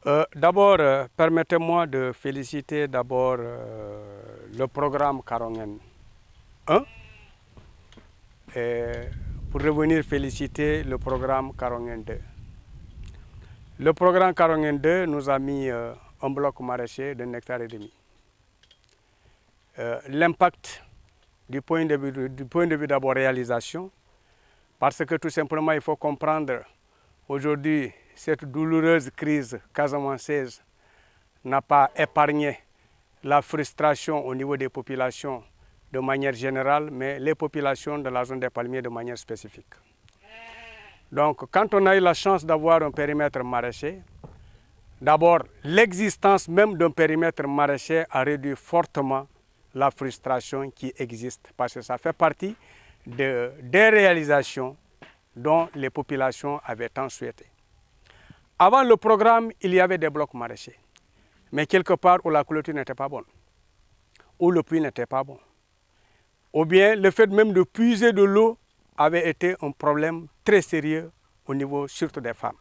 D'abord, permettez-moi de féliciter d'abord le programme Karongen 1 et pour revenir féliciter le programme Karongen 2. Le programme Karongen 2 nous a mis un bloc maraîcher d'1,5 hectare. L'impact du point de vue d'abord réalisation, parce que tout simplement il faut comprendre aujourd'hui cette douloureuse crise casamançaise n'a pas épargné la frustration au niveau des populations de manière générale, mais les populations de la zone des palmiers de manière spécifique. Donc quand on a eu la chance d'avoir un périmètre maraîcher, d'abord l'existence même d'un périmètre maraîcher a réduit fortement la frustration qui existe, parce que ça fait partie des réalisations dont les populations avaient tant souhaité. Avant le programme, il y avait des blocs maraîchers, mais quelque part où la clôture n'était pas bonne, où le puits n'était pas bon, ou bien le fait même de puiser de l'eau avait été un problème très sérieux au niveau surtout des femmes.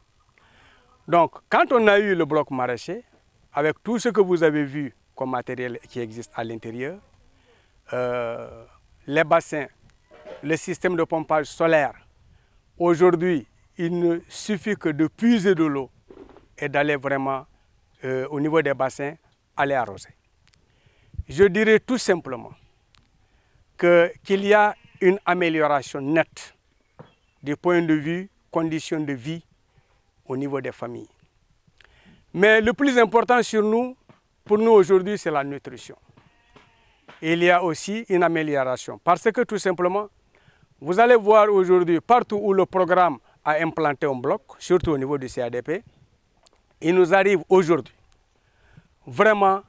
Donc, quand on a eu le bloc maraîcher, avec tout ce que vous avez vu comme matériel qui existe à l'intérieur, les bassins, le système de pompage solaire, aujourd'hui, il ne suffit que de puiser de l'eau et d'aller vraiment au niveau des bassins, aller arroser. Je dirais tout simplement qu'il y a une amélioration nette du point de vue conditions de vie au niveau des familles. Mais le plus important pour nous aujourd'hui, c'est la nutrition. Il y a aussi une amélioration parce que tout simplement, vous allez voir aujourd'hui, partout où le programme a implanté un bloc, surtout au niveau du CADP, il nous arrive aujourd'hui vraiment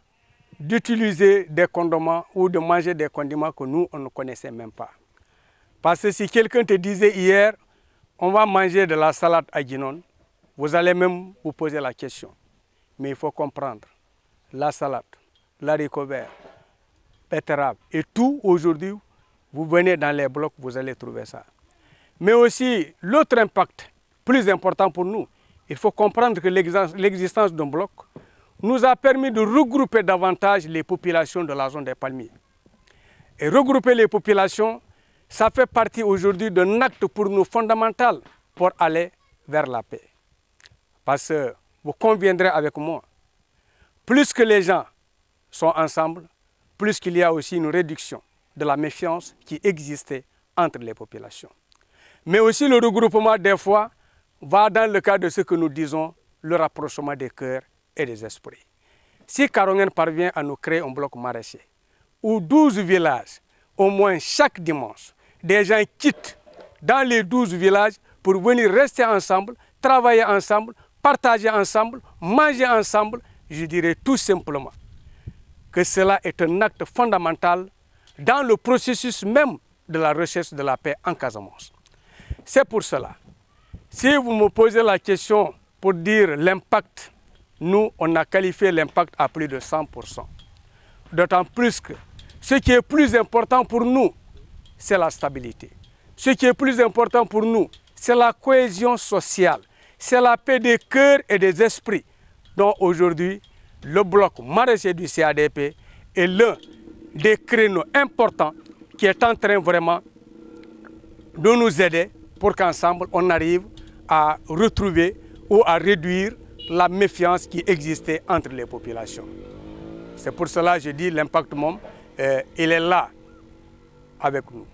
d'utiliser des condiments ou de manger des condiments que nous, on ne connaissait même pas. Parce que si quelqu'un te disait hier, on va manger de la salade à guinon, vous allez même vous poser la question. Mais il faut comprendre, la salade, l'haricot vert, betterave et tout aujourd'hui, vous venez dans les blocs, vous allez trouver ça. Mais aussi, l'autre impact plus important pour nous, il faut comprendre que l'existence d'un bloc nous a permis de regrouper davantage les populations de la zone des palmiers. Et regrouper les populations, ça fait partie aujourd'hui d'un acte pour nous fondamental pour aller vers la paix. Parce que vous conviendrez avec moi, plus que les gens sont ensemble, plus qu'il y a aussi une réduction de la méfiance qui existait entre les populations. Mais aussi le regroupement des fois va dans le cas de ce que nous disons, le rapprochement des cœurs et des esprits. Si Karongen parvient à nous créer un bloc maraîcher, où 12 villages, au moins chaque dimanche, des gens quittent dans les 12 villages pour venir rester ensemble, travailler ensemble, partager ensemble, manger ensemble, je dirais tout simplement que cela est un acte fondamental dans le processus même de la recherche de la paix en Casamance. C'est pour cela, si vous me posez la question pour dire l'impact, nous, on a qualifié l'impact à plus de 100%. D'autant plus que ce qui est plus important pour nous, c'est la stabilité. Ce qui est plus important pour nous, c'est la cohésion sociale, c'est la paix des cœurs et des esprits. Donc aujourd'hui, le bloc maraîcher du CADP est l'un des créneaux importants qui est en train vraiment de nous aider pour qu'ensemble on arrive à retrouver ou à réduire la méfiance qui existait entre les populations. C'est pour cela que je dis l'impact MOM, il est là avec nous.